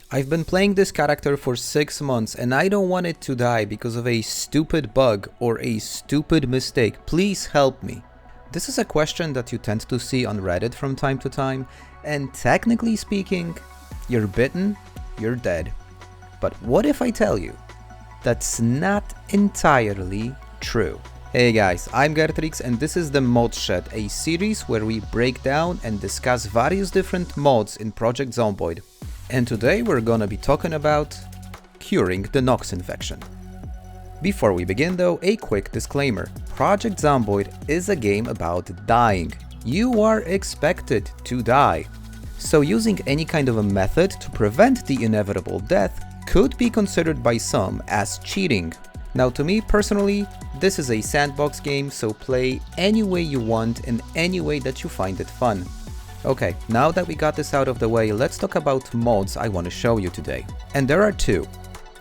I've been playing this character for 6 months and I don't want it to die because of a stupid bug or a stupid mistake. Please help me. This is a question that you tend to see on Reddit from time to time, and technically speaking, you're bitten, you're dead. But what if I tell you that's not entirely true? Hey guys, I'm Gertrix and this is the ModShed, a series where we break down and discuss various different mods in Project Zomboid. And today we're gonna be talking about curing the Knox Infection. Before we begin though, a quick disclaimer. Project Zomboid is a game about dying. You are expected to die. So using any kind of a method to prevent the inevitable death could be considered by some as cheating. Now to me personally, this is a sandbox game, so play any way you want in any way that you find it fun. Okay, now that we got this out of the way, let's talk about mods I want to show you today. And there are two,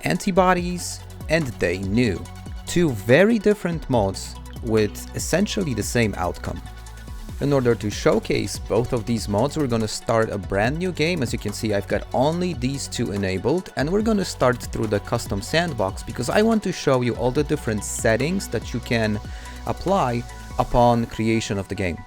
Antibodies and TheyKnew. Two very different mods with essentially the same outcome. In order to showcase both of these mods, we're going to start a brand new game. As you can see, I've got only these two enabled, and we're going to start through the custom sandbox because I want to show you all the different settings that you can apply upon creation of the game.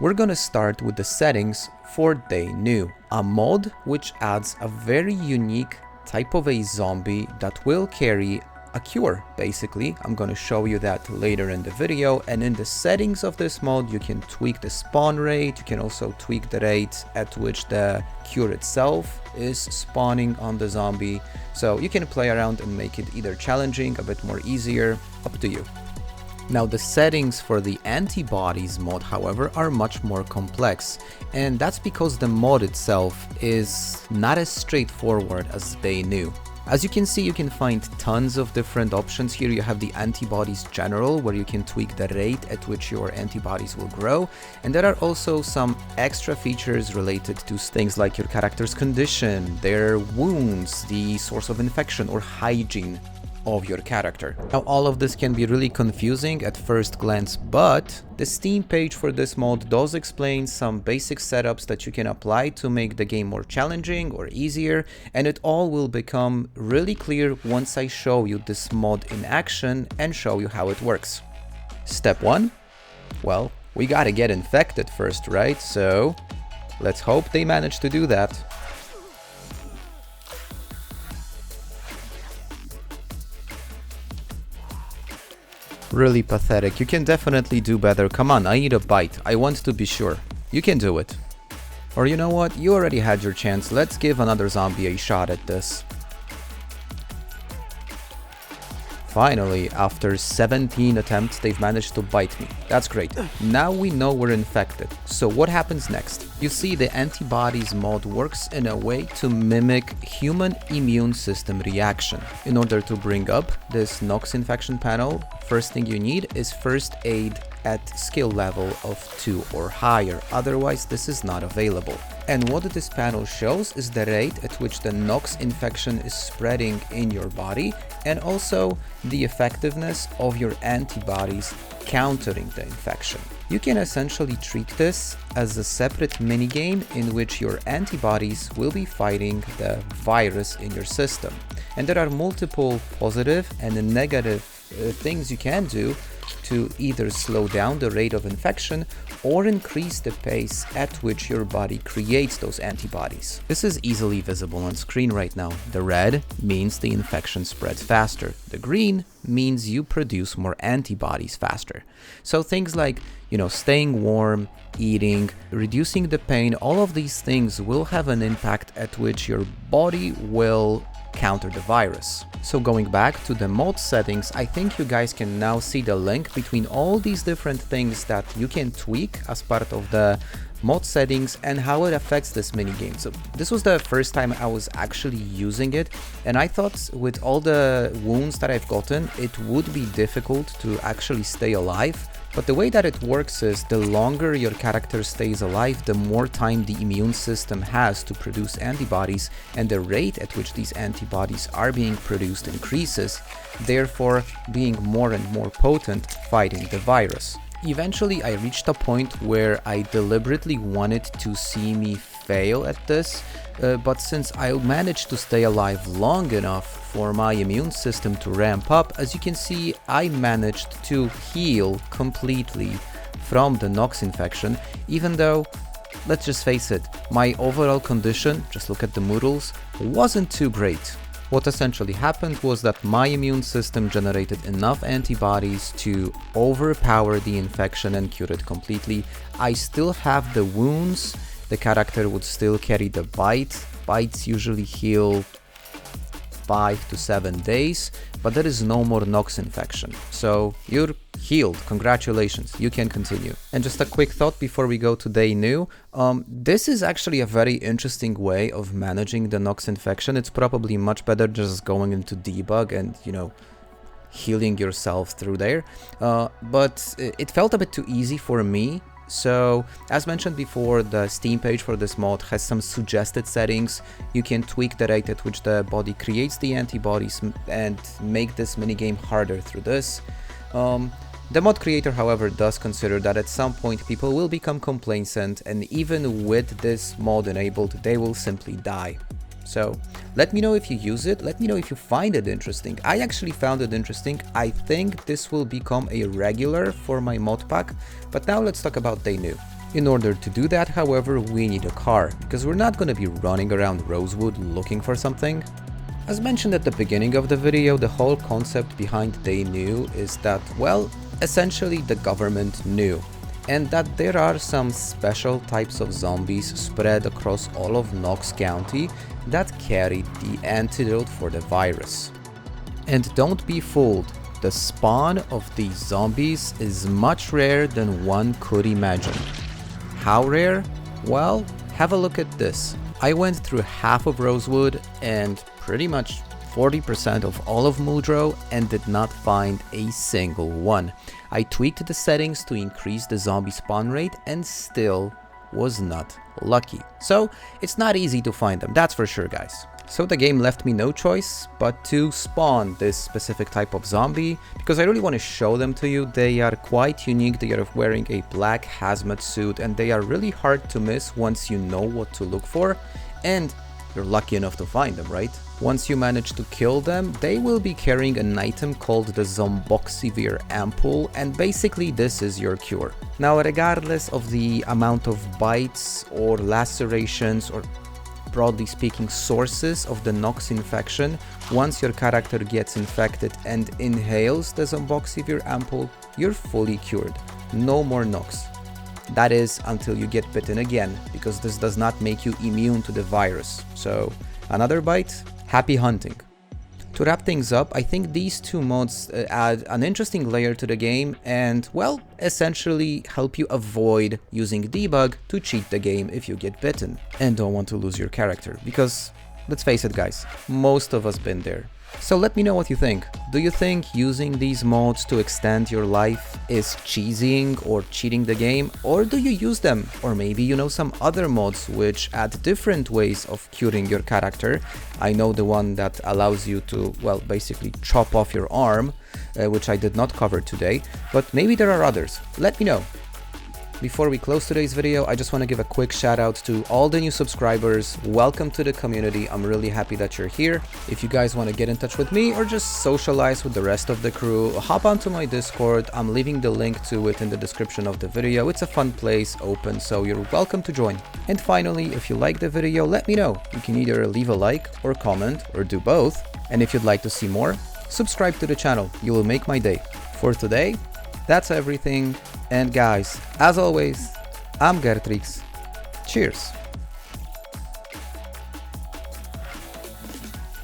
We're gonna start with the settings for TheyKnew, a mod which adds a very unique type of a zombie that will carry a cure, basically. I'm gonna show you that later in the video, and in the settings of this mod you can tweak the spawn rate, you can also tweak the rate at which the cure itself is spawning on the zombie, so you can play around and make it either challenging, a bit more easier, up to you. Now the settings for the Antibodies mod, however, are much more complex, and that's because the mod itself is not as straightforward as TheyKnew. As you can see, you can find tons of different options here. You have the Antibodies General, where you can tweak the rate at which your antibodies will grow, and there are also some extra features related to things like your character's condition, their wounds, the source of infection or hygiene of your character. Now all of this can be really confusing at first glance, but the Steam page for this mod does explain some basic setups that you can apply to make the game more challenging or easier, and it all will become really clear once I show you this mod in action and show you how it works. Step 1, well, we gotta get infected first, right? So let's hope they manage to do that. Really pathetic. You can definitely do better. Come on, I need a bite. I want to be sure. You can do it. Or you know what? You already had your chance. Let's give another zombie a shot at this. Finally, after 17 attempts, they've managed to bite me. That's great. Now we know we're infected. So what happens next? You see, the Antibodies mod works in a way to mimic human immune system reaction. In order to bring up this Knox Infection panel, first thing you need is first aid at skill level of 2 or higher, otherwise this is not available. And what this panel shows is the rate at which the Knox Infection is spreading in your body, and also the effectiveness of your antibodies countering the infection. You can essentially treat this as a separate minigame in which your antibodies will be fighting the virus in your system. And there are multiple positive and negative things you can do to either slow down the rate of infection or increase the pace at which your body creates those antibodies. This is easily visible on screen right now. The red means the infection spreads faster. The green means you produce more antibodies faster. So things like, staying warm, eating, reducing the pain, all of these things will have an impact at which your body will counter the virus. So going back to the mod settings, I think you guys can now see the link between all these different things that you can tweak as part of the mod settings and how it affects this minigame. So this was the first time I was actually using it, and I thought with all the wounds that I've gotten, it would be difficult to actually stay alive. But the way that it works is the longer your character stays alive, the more time the immune system has to produce antibodies, and the rate at which these antibodies are being produced increases, therefore being more and more potent fighting the virus. Eventually I reached a point where I deliberately wanted to see me fail at this, but since I managed to stay alive long enough for my immune system to ramp up, as you can see, I managed to heal completely from the Knox infection, even though, let's just face it, my overall condition, just look at the moodles, wasn't too great. What essentially happened was that my immune system generated enough antibodies to overpower the infection and cure it completely. I still have the wounds, the character would still carry the bite. Bites usually heal 5 to 7 days, but there is no more Knox infection. So you're healed, congratulations, you can continue. And just a quick thought before we go to TheyKnew, this is actually a very interesting way of managing the Knox infection. It's probably much better just going into debug and, you know, healing yourself through there, but it felt a bit too easy for me. So, as mentioned before, the Steam page for this mod has some suggested settings. You can tweak the rate at which the body creates the antibodies and make this minigame harder through this. The mod creator, however, does consider that at some point people will become complacent, and even with this mod enabled, they will simply die. So let me know if you use it, let me know if you find it interesting. I actually found it interesting. I think this will become a regular for my mod pack, but now let's talk about TheyKnew. In order to do that, however, we need a car, because we're not going to be running around Rosewood looking for something. As mentioned at the beginning of the video, the whole concept behind TheyKnew is that, well, essentially the government knew, and that there are some special types of zombies spread across all of Knox County that carry the antidote for the virus. And don't be fooled, the spawn of these zombies is much rarer than one could imagine. How rare? Well, have a look at this. I went through half of Rosewood and pretty much 40% of all of Muldrow and did not find a single one. I tweaked the settings to increase the zombie spawn rate and still was not lucky. So it's not easy to find them, that's for sure, guys. So the game left me no choice but to spawn this specific type of zombie, because I really want to show them to you. They are quite unique, they are wearing a black hazmat suit and they are really hard to miss once you know what to look for, and you're lucky enough to find them, right? Once you manage to kill them, they will be carrying an item called the Zomboxivir ampoule, and basically this is your cure. Now, regardless of the amount of bites or lacerations or, broadly speaking, sources of the Knox infection, once your character gets infected and inhales the Zomboxivir ampoule, you're fully cured. No more Knox. That is until you get bitten again, because this does not make you immune to the virus. So another bite, happy hunting. To wrap things up, I think these two mods add an interesting layer to the game and, well, essentially help you avoid using debug to cheat the game if you get bitten and don't want to lose your character, because let's face it, guys, most of us been there. So let me know what you think. Do you think using these mods to extend your life is cheesing or cheating the game? Or do you use them? Or maybe you know some other mods which add different ways of curing your character. I know the one that allows you to, well, basically chop off your arm, which I did not cover today, but maybe there are others. Let me know. Before we close today's video, I just want to give a quick shout out to all the new subscribers. Welcome to the community. I'm really happy that you're here. If you guys want to get in touch with me or just socialize with the rest of the crew, hop onto my Discord. I'm leaving the link to it in the description of the video. It's a fun place, open, so you're welcome to join. And finally, if you like the video, let me know. You can either leave a like or comment or do both. And if you'd like to see more, subscribe to the channel. You will make my day. For today, that's everything. And guys, as always, I'm Gertrix. Cheers!